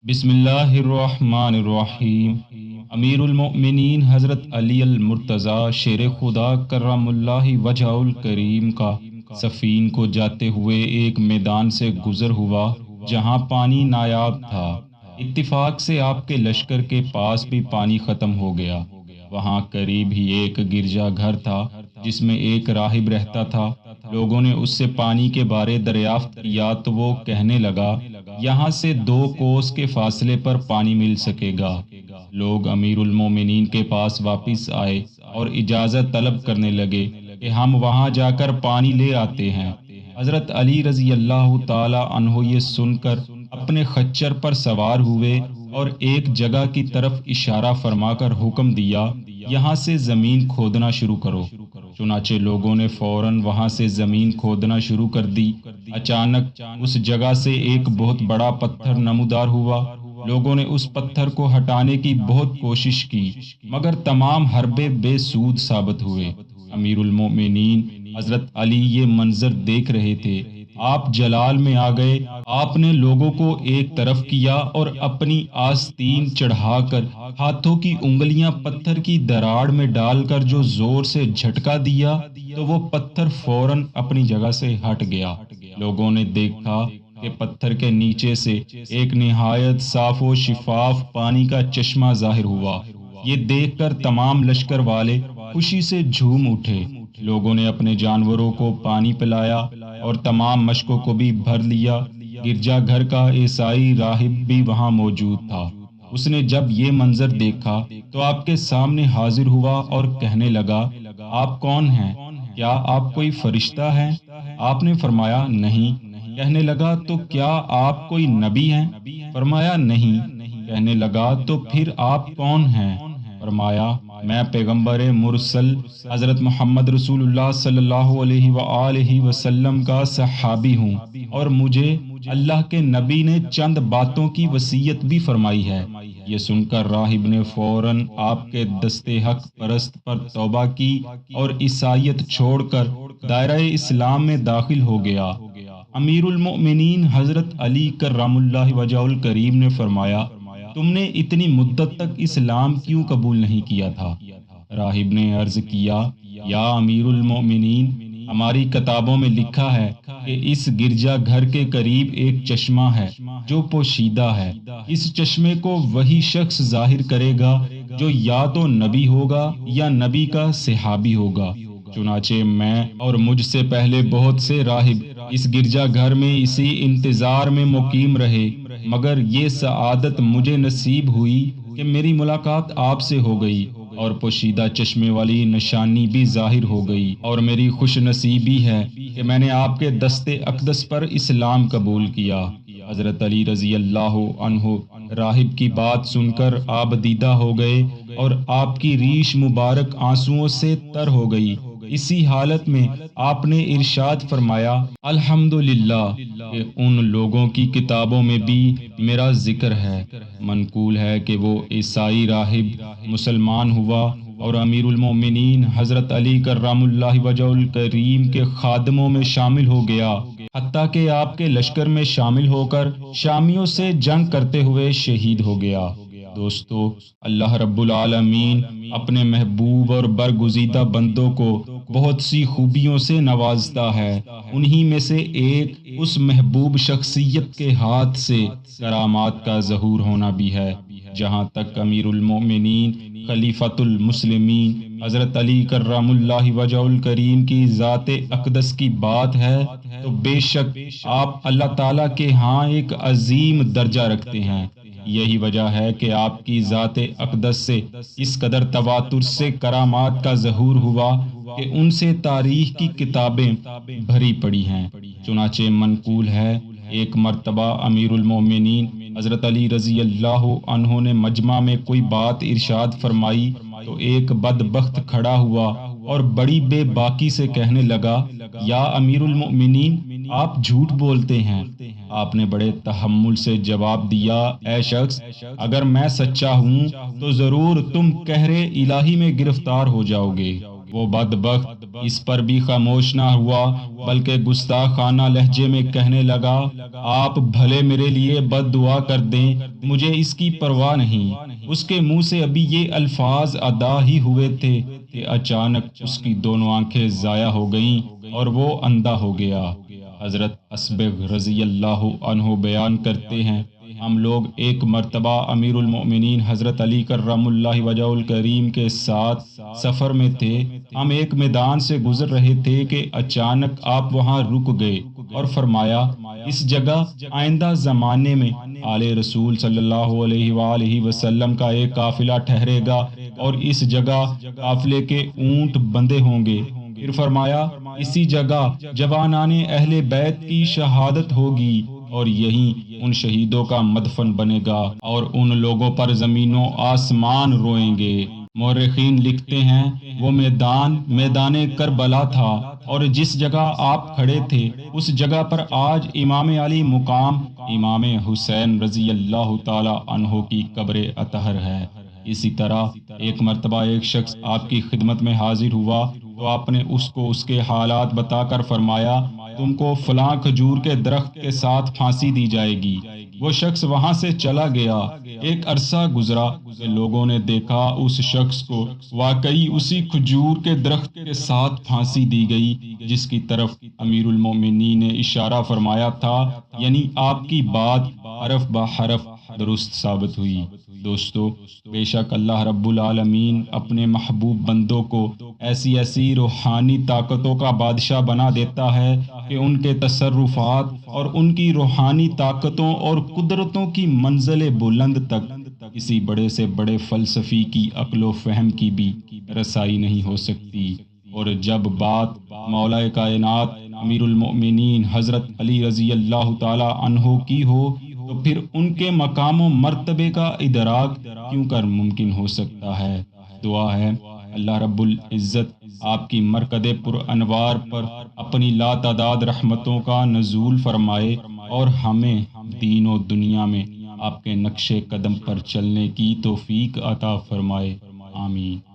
بسم اللہ الرحمن الرحیم۔ امیر المؤمنین حضرت علی المرتضیٰ شیر خدا کرم اللہ وجہ الکریم کا سفین کو جاتے ہوئے ایک میدان سے گزر ہوا جہاں پانی نایاب تھا۔ اتفاق سے آپ کے لشکر کے پاس بھی پانی ختم ہو گیا۔ وہاں قریب ہی ایک گرجا گھر تھا جس میں ایک راہب رہتا تھا۔ لوگوں نے اس سے پانی کے بارے دریافت کیا تو وہ کہنے لگا، یہاں سے 2 کوس کے فاصلے پر پانی مل سکے گا۔ لوگ امیر المومنین کے پاس واپس آئے اور اجازت طلب کرنے لگے کہ ہم وہاں جا کر پانی لے آتے ہیں۔ حضرت علی رضی اللہ تعالی عنہ یہ سن کر اپنے خچر پر سوار ہوئے اور ایک جگہ کی طرف اشارہ فرما کر حکم دیا، یہاں سے زمین کھودنا شروع کرو۔ چنانچہ لوگوں نے فوراً وہاں سے زمین کھودنا شروع کر دی۔ اچانک اس جگہ سے ایک بہت بڑا پتھر نمودار ہوا۔ لوگوں نے اس پتھر کو ہٹانے کی بہت کوشش کی مگر تمام حربے بے سود ثابت ہوئے۔ امیر المومنین حضرت علی یہ منظر دیکھ رہے تھے۔ آپ جلال میں آ گئے۔ آپ نے لوگوں کو ایک طرف کیا اور اپنی آستین چڑھا کر ہاتھوں کی انگلیاں پتھر کی دراڑ میں ڈال کر جو زور سے جھٹکا دیا تو وہ پتھر فوراً اپنی جگہ سے ہٹ گیا۔ لوگوں نے دیکھا کہ پتھر کے نیچے سے ایک نہایت صاف و شفاف پانی کا چشمہ ظاہر ہوا۔ یہ دیکھ کر تمام لشکر والے خوشی سے جھوم اٹھے۔ لوگوں نے اپنے جانوروں کو پانی پلایا اور تمام مشکوں کو بھی بھر لیا۔ گرجا گھر کا عیسائی راہب بھی وہاں موجود تھا۔ اس نے جب یہ منظر دیکھا تو آپ کے سامنے حاضر ہوا اور کہنے لگا، آپ کون ہیں؟ کیا آپ کوئی فرشتہ ہیں؟ آپ نے فرمایا نہیں۔ کہنے لگا تو کیا آپ کوئی نبی ہیں؟ فرمایا نہیں۔ کہنے لگا تو پھر آپ کون ہیں؟ فرمایا میں پیغمبر مرسل حضرت محمد رسول اللہ صلی اللہ علیہ وآلہ وسلم کا صحابی ہوں اور مجھے اللہ کے نبی نے چند باتوں کی وصیت بھی فرمائی ہے۔ یہ سن کر راہب نے فوراً آپ کے دست حق پرست پر توبہ کی اور عیسائیت چھوڑ کر دائرہ اسلام میں داخل ہو گیا۔ امیر المؤمنین حضرت علی کرم اللہ وجہ الکریم نے فرمایا، تم نے اتنی مدت تک اسلام کیوں قبول نہیں کیا تھا؟ راہب نے عرض کیا، یا امیر المؤمنین، ہماری کتابوں میں لکھا ہے کہ اس گرجا گھر کے قریب ایک چشمہ ہے جو پوشیدہ ہے۔ اس چشمے کو وہی شخص ظاہر کرے گا جو یا تو نبی ہوگا یا نبی کا صحابی ہوگا۔ چنانچہ میں اور مجھ سے پہلے بہت سے راہب اس گرجا گھر میں اسی انتظار میں مقیم رہے مگر یہ سعادت مجھے نصیب ہوئی کہ میری ملاقات آپ سے ہو گئی اور پوشیدہ چشمے والی نشانی بھی ظاہر ہو گئی، اور میری خوش نصیبی ہے کہ میں نے آپ کے دست اقدس پر اسلام قبول کیا۔ حضرت علی رضی اللہ عنہ راہب کی بات سن کر آبدیدہ ہو گئے اور آپ کی ریش مبارک آنسوؤں سے تر ہو گئی۔ اسی حالت میں آپ نے ارشاد فرمایا، الحمدللہ کہ ان لوگوں کی کتابوں میں بھی میرا ذکر ہے۔ منقول ہے کہ وہ عیسائی راہب مسلمان ہوا اور امیر المومنین حضرت علی کرم اللہ وجہ الکریم کے خادموں میں شامل ہو گیا، حتیٰ کہ آپ کے لشکر میں شامل ہو کر شامیوں سے جنگ کرتے ہوئے شہید ہو گیا۔ دوستو، اللہ رب العالمین اپنے محبوب اور برگزیدہ بندوں کو بہت سی خوبیوں سے نوازتا ہے۔ انہی میں سے ایک اس محبوب شخصیت کے ہاتھ سے کرامات کا ظہور ہونا بھی ہے۔ جہاں تک امیر المؤمنین خلیفۃ المسلمین حضرت علی کرم اللہ وجہ الکریم کی ذات اقدس کی بات ہے تو بے شک آپ اللہ تعالیٰ کے ہاں ایک عظیم درجہ رکھتے ہیں۔ یہی وجہ ہے کہ آپ کی ذات اقدس سے اس قدر تواتر سے کرامات کا ظہور ہوا کہ ان سے تاریخ کی کتابیں بھری پڑی ہیں۔ چنانچہ منقول ہے، ایک مرتبہ امیر المومنین حضرت علی رضی اللہ عنہ نے مجمع میں کوئی بات ارشاد فرمائی تو ایک بدبخت کھڑا ہوا اور بڑی بے باکی سے کہنے لگا، یا امیر المؤمنین، آپ جھوٹ بولتے ہیں۔ آپ نے بڑے تحمل سے جواب دیا، اے شخص، اگر میں سچا ہوں تو ضرور تم قہر الہی میں گرفتار ہو جاؤ گے۔ وہ بدبخت اس پر بھی خاموش نہ ہوا بلکہ گستاخانہ لہجے میں کہنے لگا، آپ بھلے میرے لیے بد دعا کر دیں، مجھے اس کی پرواہ نہیں۔ اس کے منہ سے ابھی یہ الفاظ ادا ہی ہوئے تھے کہ اچانک اس کی دونوں آنکھیں ضائع ہو گئیں اور وہ اندھا ہو گیا۔ حضرت اصبغ رضی اللہ عنہ بیان کرتے ہیں، ہم لوگ ایک مرتبہ امیر المؤمنین حضرت علی کرم اللہ وجہہ الکریم کے ساتھ سفر میں تھے۔ ہم ایک میدان سے گزر رہے تھے کہ اچانک آپ وہاں رک گئے اور فرمایا، اس جگہ آئندہ زمانے میں آل رسول صلی اللہ علیہ وآلہ وسلم کا ایک قافلہ ٹھہرے گا اور اس جگہ قافلے کے اونٹ بندھے ہوں گے۔ پھر فرمایا، اسی جگہ جوانان اہل بیت کی شہادت ہوگی اور یہیں ان شہیدوں کا مدفن بنے گا اور ان لوگوں پر زمین و آسمان روئیں گے۔ مورخین لکھتے ہیں، وہ میدان کربلا تھا اور جس جگہ آپ کھڑے تھے اس جگہ پر آج امام علی مقام امام حسین رضی اللہ تعالی عنہ کی قبر اطہر ہے۔ اسی طرح ایک مرتبہ ایک شخص آپ کی خدمت میں حاضر ہوا تو آپ نے اس کو اس کے حالات بتا کر فرمایا، تم کو فلاں کھجور کے درخت کے ساتھ پھانسی دی جائے گی۔ وہ شخص وہاں سے چلا گیا۔ ایک عرصہ گزرا کہ لوگوں نے دیکھا اس شخص کو واقعی اسی کھجور کے درخت کے ساتھ پھانسی دی گئی جس کی طرف امیر المومنین نے اشارہ فرمایا تھا، یعنی آپ کی بات حرف بہ حرف درست ثابت ہوئی۔ دوستو، بے شک اللہ رب العالمین اپنے محبوب بندوں کو ایسی روحانی طاقتوں کا بادشاہ بنا دیتا ہے کہ ان کے تصرفات اور ان کی روحانی طاقتوں اور قدرتوں کی منزل بلند تک کسی بڑے سے بڑے فلسفی کی عقل و فہم کی بھی رسائی نہیں ہو سکتی۔ اور جب بات مولا کائنات امیر المؤمنین حضرت علی رضی اللہ تعالی عنہ کی ہو تو پھر ان کے مقام و مرتبے کا ادراک کیوں کر ممکن ہو سکتا ہے۔ دعا ہے اللہ رب العزت آپ کی مرکد پر انوار پر اپنی لاتعداد رحمتوں کا نزول فرمائے اور ہمیں دین و دنیا میں آپ کے نقش قدم پر چلنے کی توفیق عطا فرمائے۔ آمین۔